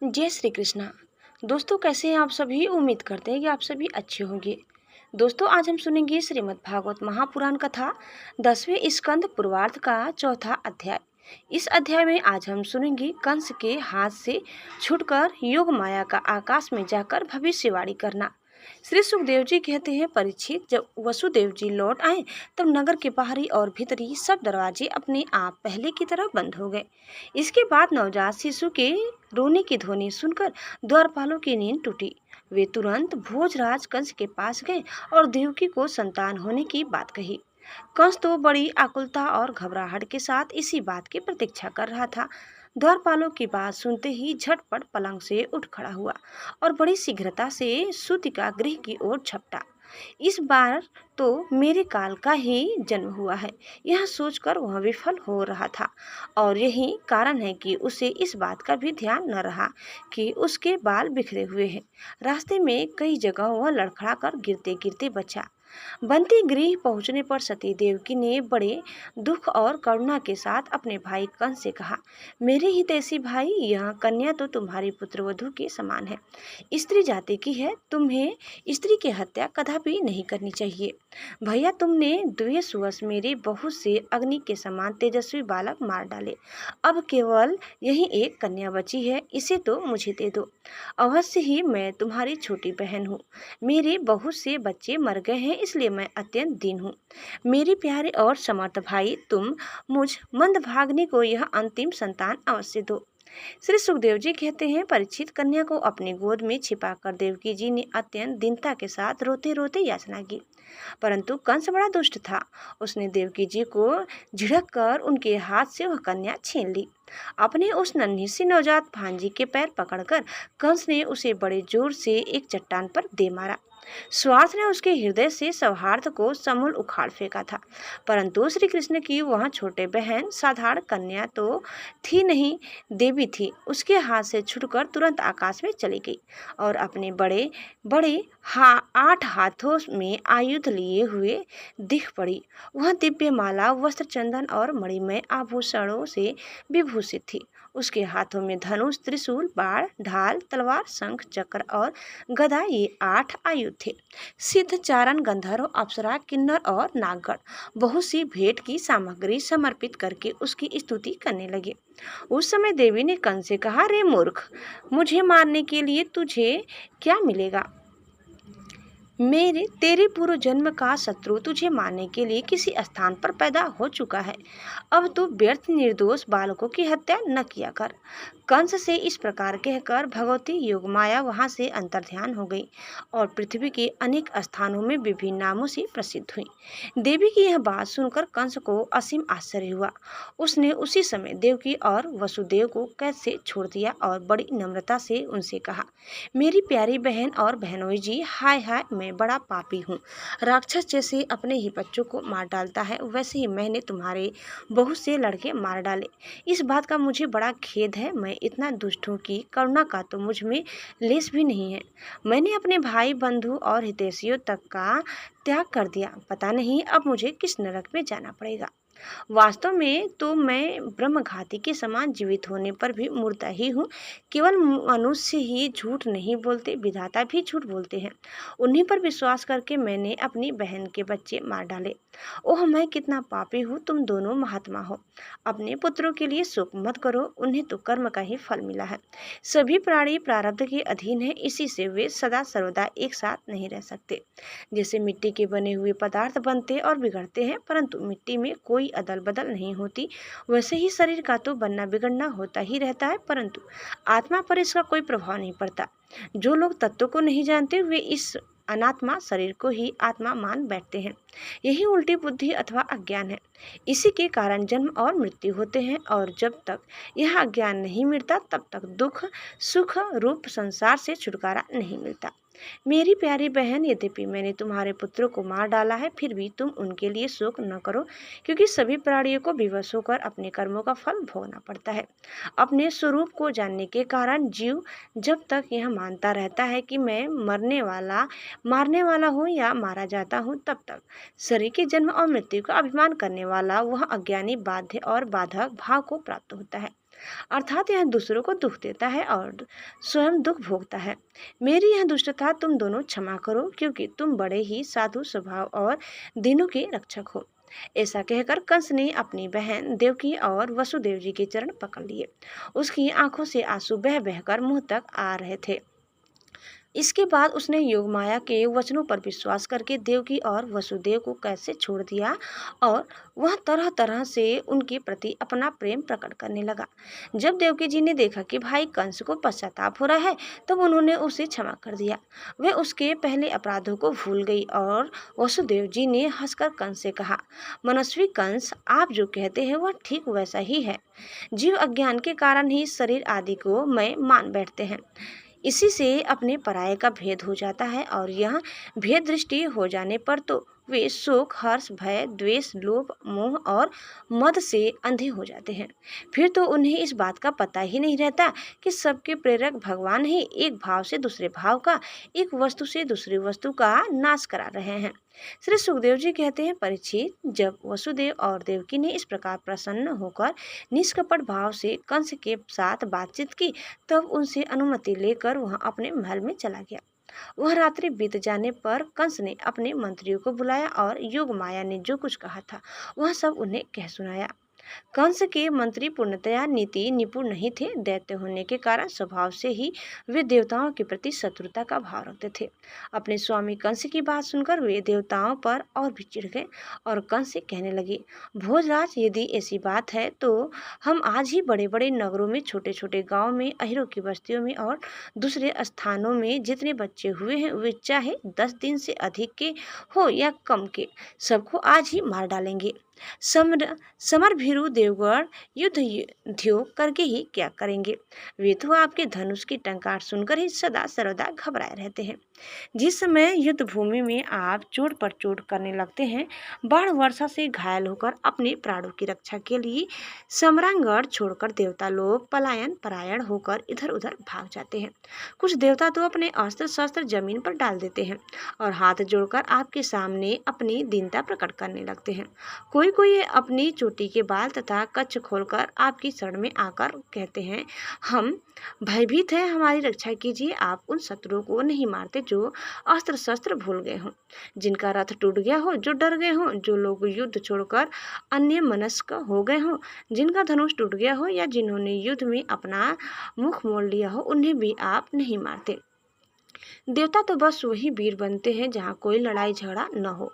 जय श्री कृष्णा। दोस्तों, कैसे हैं आप सभी। उम्मीद करते हैं कि आप सभी अच्छे होंगे। दोस्तों, आज हम सुनेंगे श्रीमद् भागवत महापुराण कथा 10वें स्कंद पूर्वार्ध का चौथा अध्याय। इस अध्याय में आज हम सुनेंगे कंस के हाथ से छूटकर योग माया का आकाश में जाकर भविष्यवाणी करना। श्री सुखदेव जी कहते हैं, परीक्षित, जब वसुदेव जी लौट आए तब नगर के बाहरी और भीतरी सब दरवाजे अपने आप पहले की तरह बंद हो गए। इसके बाद नवजात शिशु के रोने की ध्वनि सुनकर द्वारपालों की नींद टूटी। वे तुरंत भोजराज कंस के पास गए और देवकी को संतान होने की बात कही। कंस तो बड़ी आकुलता और घबराहट के साथ इसी बात की प्रतीक्षा कर रहा था। द्वारपालों की बात सुनते ही झटपट पलंग से उठ खड़ा हुआ और बड़ी शीघ्रता से सूतिका गृह की ओर झपटा। इस बार तो मेरे काल का ही जन्म हुआ है, यह सोचकर वह विफल हो रहा था। और यही कारण है कि उसे इस बात का भी ध्यान न रहा कि उसके बाल बिखरे हुए हैं। रास्ते में कई जगह वह लड़खड़ा कर गिरते गिरते बचा। बंती गृह पहुंचने पर सती देवकी ने बड़े दुख और करुणा के साथ अपने भाई कंस से कहा, मेरे हितैषी भाई, यह कन्या तो तुम्हारी पुत्रवधू के समान है, स्त्री जाति की है। तुम्हें स्त्री की हत्या कदापि नहीं करनी चाहिए। भैया, तुमने द्वेषवश मेरे बहुत से अग्नि के समान तेजस्वी बालक मार डाले। अब केवल यही एक कन्या बची है, इसे तो मुझे दे दो। अवश्य ही मैं तुम्हारी छोटी बहन हूँ। मेरे बहुत से बच्चे मर गए हैं, इसलिए मैं अत्यंत दीन हूँ। मेरे प्यारे और समर्थ भाई, तुम मुझ मंदभागिनी को यह अंतिम संतान अवश्य दो। श्री सुखदेव जी कहते हैं, परीक्षित, कन्या को अपनी गोद में छिपाकर देवकी जी ने अत्यंत दीनता के साथ रोते रोते याचना की। परंतु कंस बड़ा दुष्ट था। उसने देवकी जी को झिड़क कर उनके हाथ से वह कन्या छीन ली। अपने उस नन्ही सी नवजात भांजी के पैर पकड़कर कंस ने उसे बड़े जोर से एक चट्टान पर दे मारा। स्वार्थ ने उसके हृदय से सौहार्द को समूल उखाड़ फेंका था। परंतु श्री कृष्ण की वह छोटे बहन साधारण कन्या तो थी नहीं, देवी थी। उसके हाथ से छूटकर तुरंत आकाश में चली गई और अपने बड़े बड़े 8 हाथों में आयुध लिए हुए दिख पड़ी। वह दिव्य माला, वस्त्र, चंदन और मणिमय आभूषणों से विभूषित थी। उसके हाथों में धनुष, त्रिशूल, बाण, ढाल, तलवार, शंख, चक्र और गदा, ये 8 आयुध थे। सिद्ध, चारण, गंधर्व, अप्सरा, किन्नर और नागगण बहुत सी भेंट की सामग्री समर्पित करके उसकी स्तुति करने लगे। उस समय देवी ने कंस से कहा, रे मूर्ख, मुझे मारने के लिए तुझे क्या मिलेगा। तेरे पूर्व जन्म का शत्रु तुझे मारने के लिए किसी स्थान पर पैदा हो चुका है। अब तू व्यर्थ निर्दोष बालकों की हत्या न किया कर। कंस से इस प्रकार कहकर भगवती योगमाया वहां से अंतर्ध्यान हो गई और पृथ्वी के अनेक स्थानों में विभिन्न नामों से प्रसिद्ध हुई। देवी की यह बात सुनकर कंस को असीम आश्चर्य हुआ। उसने उसी समय देवकी और वसुदेव को कैद से छोड़ दिया और बड़ी नम्रता से उनसे कहा, मेरी प्यारी बहन और बहनोई जी, हाय हाय, मैं बड़ा पापी हूँ। राक्षस जैसे अपने ही बच्चों को मार डालता है, वैसे ही मैंने तुम्हारे बहुत से लड़के मार डाले। इस बात का मुझे बड़ा खेद है। मैं इतना दुष्ट हूँ कि करुणा का तो मुझ में लेश भी नहीं है। मैंने अपने भाई, बंधु और हितैषियों तक का त्याग कर दिया। पता नहीं अब मुझे किस नरक में जाना पड़ेगा। वास्तव में तो मैं ब्रह्मघाती के समान जीवित होने पर भी मुर्दा ही हूँ। केवल मनुष्य ही झूठ नहीं बोलते, विधाता भी झूठ बोलते हैं। उन्हीं पर विश्वास करके मैंने अपनी बहन के बच्चे मार डाले। ओह, मैं कितना पापी हूँ। तुम दोनों महात्मा हो, अपने पुत्रों के लिए शोक मत करो, उन्हें तो कर्म का ही फल मिला है। सभी प्राणी प्रारब्ध के अधीन है, इसी से वे सदा सर्वदा एक साथ नहीं रह सकते। जैसे मिट्टी के बने हुए पदार्थ बनते और बिगड़ते हैं, परंतु मिट्टी में कोई अदल बदल नहीं होती, वैसे ही शरीर का तो बनना बिगड़ना होता ही रहता है, परंतु आत्मा पर इसका कोई प्रभाव नहीं पड़ता। जो लोग तत्व को नहीं जानते, वे इस अनात्मा शरीर को ही आत्मा मान बैठते हैं। यही उल्टी बुद्धि अथवा अज्ञान है। इसी के कारण जन्म और मृत्यु होते हैं, और जब तक यह अज्ञान नहीं मिटता, तब तक दुख सुख रूप संसार से छुटकारा नहीं मिलता। मेरी प्यारी बहन, यद्यपि मैंने तुम्हारे पुत्रों को मार डाला है, फिर भी तुम उनके लिए शोक न करो, क्योंकि सभी प्राणियों को विवश होकर अपने कर्मों का फल भोगना पड़ता है। अपने स्वरूप को जानने के कारण जीव जब तक यह मानता रहता है कि मैं मारने वाला हूँ या मारा जाता हूँ, तब तक शरीर के जन्म और मृत्यु का अभिमान करने वाला वह अज्ञानी बाध्य और बाधक भाव को प्राप्त होता है। अर्थात यह दूसरों को दुख देता है और स्वयं दुख भोगता है। मेरी यह दुष्टता तुम दोनों क्षमा करो, क्योंकि तुम बड़े ही साधु स्वभाव और दीनों के रक्षक हो। ऐसा कहकर कंस ने अपनी बहन देवकी और वसुदेव जी के चरण पकड़ लिए। उसकी आंखों से आंसू बह बहकर मुंह तक आ रहे थे। इसके बाद उसने योगमाया के वचनों पर विश्वास करके देवकी और वसुदेव को कैसे छोड़ दिया और वह तरह तरह से उनके प्रति अपना प्रेम प्रकट करने लगा। जब देवकी जी ने देखा कि भाई कंस को पश्चाताप हो रहा है, तब उन्होंने उसे क्षमा कर दिया। वह उसके पहले अपराधों को भूल गई और वसुदेव जी ने हंसकर कंस से कहा, मनस्वी कंस, आप जो कहते हैं वह ठीक वैसा ही है। जीव अज्ञान के कारण ही शरीर आदि को मैं मान बैठते हैं। इसी से अपने पराये का भेद हो जाता है और यह भेद दृष्टि हो जाने पर तो वे शोक, हर्ष, भय, द्वेष, लोभ, मोह और मद से अंधे हो जाते हैं। फिर तो उन्हें इस बात का पता ही नहीं रहता कि सबके प्रेरक भगवान ही एक भाव से दूसरे भाव का, एक वस्तु से दूसरी वस्तु का नाश करा रहे हैं। श्री सुखदेव जी कहते हैं, परीक्षित, जब वसुदेव और देवकी ने इस प्रकार प्रसन्न होकर निष्कपट भाव से कंस के साथ बातचीत की, तब उनसे अनुमति लेकर वह अपने महल में चला गया। वह रात्रि बीत जाने पर कंस ने अपने मंत्रियों को बुलाया और योगमाया ने जो कुछ कहा था वह सब उन्हें कह सुनाया। कंस के मंत्री पूर्णतया नीति निपुण नहीं थे। दैत्य होने के कारण स्वभाव से ही वे देवताओं के प्रति शत्रुता का भाव रखते थे। अपने स्वामी कंस की बात सुनकर वे देवताओं पर और भी चिढ़ गए और कंस से कहने लगे, भोजराज, यदि ऐसी बात है तो हम आज ही बड़े बड़े नगरों में, छोटे छोटे गाँव में, अहिरों की बस्तियों में और दूसरे स्थानों में जितने बच्चे हुए हैं वे चाहे 10 दिन से अधिक के हो या कम के, सबको आज ही मार डालेंगे। समर भीरु देवगढ़ युद्ध उद्योग करके ही क्या करेंगे? वे तो आपके धनुष की टंकार सुनकर ही सदा सर्वदा घबराए रहते हैं। जिस समय युद्ध भूमि में आप चोट पर चोट करने लगते हैं, बाढ़ वर्षा से घायल होकर अपने प्राणों की रक्षा के लिए सम्रांगढ़ छोड़कर देवता लोग पलायन परायण होकर इधर उधर भाग जाते हैं। कुछ देवता तो अपने अस्त्र शस्त्र जमीन पर डाल देते हैं और हाथ जोड़कर आपके सामने अपनी दीनता प्रकट करने लगते हैं। कोई कोई अपनी चोटी के बाल तथा कच्छ खोलकर आपकी शरण में आकर कहते हैं, हम भयभीत हैं, हमारी रक्षा कीजिए। आप उन शत्रुओं को नहीं मारते जो अस्त्र शस्त्र भूल गए हों, जिनका रथ टूट गया हो, जो डर गए हों, जो लोग युद्ध छोड़कर अन्य मनस्क हो गए हों, जिनका धनुष टूट गया हो या जिन्होंने युद्ध में अपना मुख मोड़ लिया हो, उन्हें भी आप नहीं मारते। देवता तो बस वही वीर बनते हैं जहाँ कोई लड़ाई झगड़ा न हो।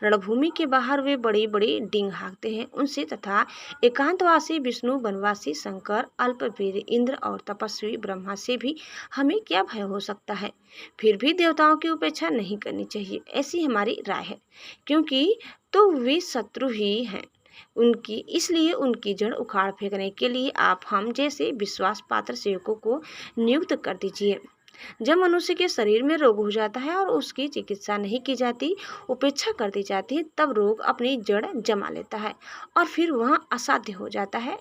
रणभूमि के बाहर वे बड़ी बड़ी डींग हाँकते हैं। उनसे तथा एकांतवासी विष्णु, वनवासी शंकर, अल्पवीर इंद्र और तपस्वी ब्रह्मा से भी हमें क्या भय हो सकता है? फिर भी देवताओं की उपेक्षा नहीं करनी चाहिए, ऐसी हमारी राय है, क्योंकि तो वे शत्रु ही हैं उनकी, इसलिए उनकी जड़ उखाड़ फेंकने के लिए आप हम जैसे विश्वास पात्र सेवकों को नियुक्त कर दीजिए। जब मनुष्य के शरीर में रोग हो जाता है और उसकी चिकित्सा नहीं की जाती, उपेक्षा कर दी जाती है, तब रोग अपनी जड़ जमा लेता है और फिर वह असाध्य हो जाता है।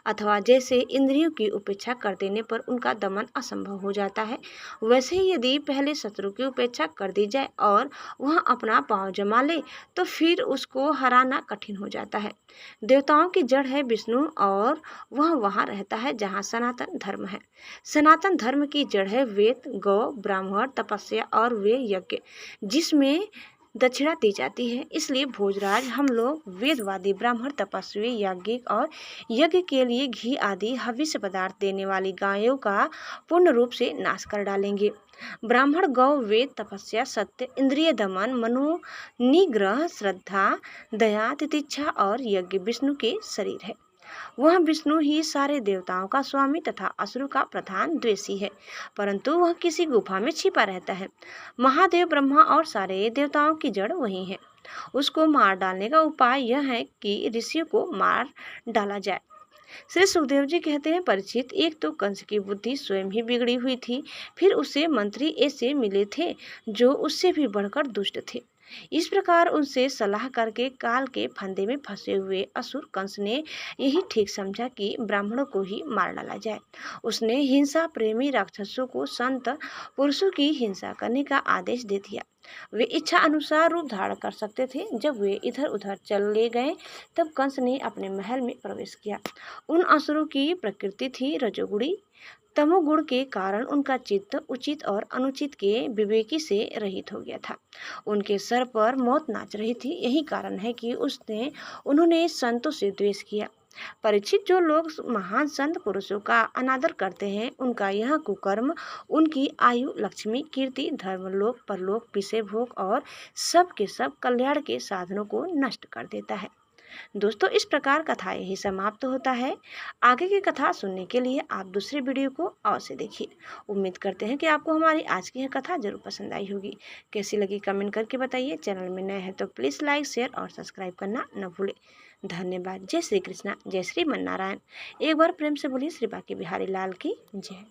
अथवा जैसे इंद्रियों की उपेक्षा कर देने पर उनका दमन असंभव हो जाता है, वैसे ही यदि पहले शत्रु की उपेक्षा कर दी जाए और वह अपना पांव जमा ले, तो फिर उसको हराना कठिन हो जाता है। देवताओं की जड़ है विष्णु और वह वहाँ रहता है जहाँ सनातन धर्म है। सनातन धर्म की जड़ है वेद, गौ, ब्राह्मण, तपस्या और वे यज्ञ, जिसमें दक्षिणा दी जाती है। इसलिए भोजराज, हम लोग वेदवादी, ब्राह्मण, तपस्वी, याज्ञिक और यज्ञ के लिए घी आदि हविष्य पदार्थ देने वाली गायों का पूर्ण रूप से नाश कर डालेंगे। ब्राह्मण, गौ, वेद, तपस्या, सत्य, इंद्रिय दमन, मनोनिग्रह, श्रद्धा, दया, तितिक्षा और यज्ञ विष्णु के शरीर है। वह विष्णु ही सारे देवताओं का स्वामी तथा असुर का प्रधान द्वेषी है, परंतु वह किसी गुफा में छिपा रहता है। महादेव, ब्रह्मा और सारे देवताओं की जड़ वही है। उसको मार डालने का उपाय यह है कि ऋषियों को मार डाला जाए। श्री सुखदेव जी कहते हैं, परीक्षित, एक तो कंस की बुद्धि स्वयं ही बिगड़ी हुई थी, फिर उसे मंत्री ऐसे मिले थे जो उससे भी बढ़कर दुष्ट थे। इस प्रकार उनसे सलाह करके काल के फंदे में फंसे हुए असुर कंस ने यही ठीक समझा कि ब्राह्मणों को ही मार डाला जाए। उसने हिंसा प्रेमी राक्षसों को संत पुरुषों की हिंसा करने का आदेश दे दिया। वे इच्छा अनुसार रूप धारण कर सकते थे। जब वे इधर उधर चले गए तब कंस ने अपने महल में प्रवेश किया। उन असुरों की प्रकृति थी रजोगुणी। तमोगुण के कारण उनका चित्त उचित और अनुचित के विवेकी से रहित हो गया था। उनके सर पर मौत नाच रही थी। यही कारण है कि उन्होंने संतों से द्वेष किया। परीक्षित, जो लोग महान संत पुरुषों का अनादर करते हैं उनका यह कुकर्म उनकी आयु, लक्ष्मी, कीर्ति, धर्मलोक, परलोक, विषय भोग और सब के सब कल्याण के साधनों को नष्ट कर देता है। दोस्तों, इस प्रकार कथा यही समाप्त होता है। आगे की कथा सुनने के लिए आप दूसरे वीडियो को अवश्य देखिए। उम्मीद करते हैं कि आपको हमारी आज की यह कथा जरूर पसंद आई होगी। कैसी लगी कमेंट करके बताइए। चैनल में नए हैं तो प्लीज़ लाइक, शेयर और सब्सक्राइब करना न भूलें। धन्यवाद। जय श्री कृष्णा, जय श्री मन नारायण। एक बार प्रेम से बोलिए श्री बांके बिहारी लाल की जय।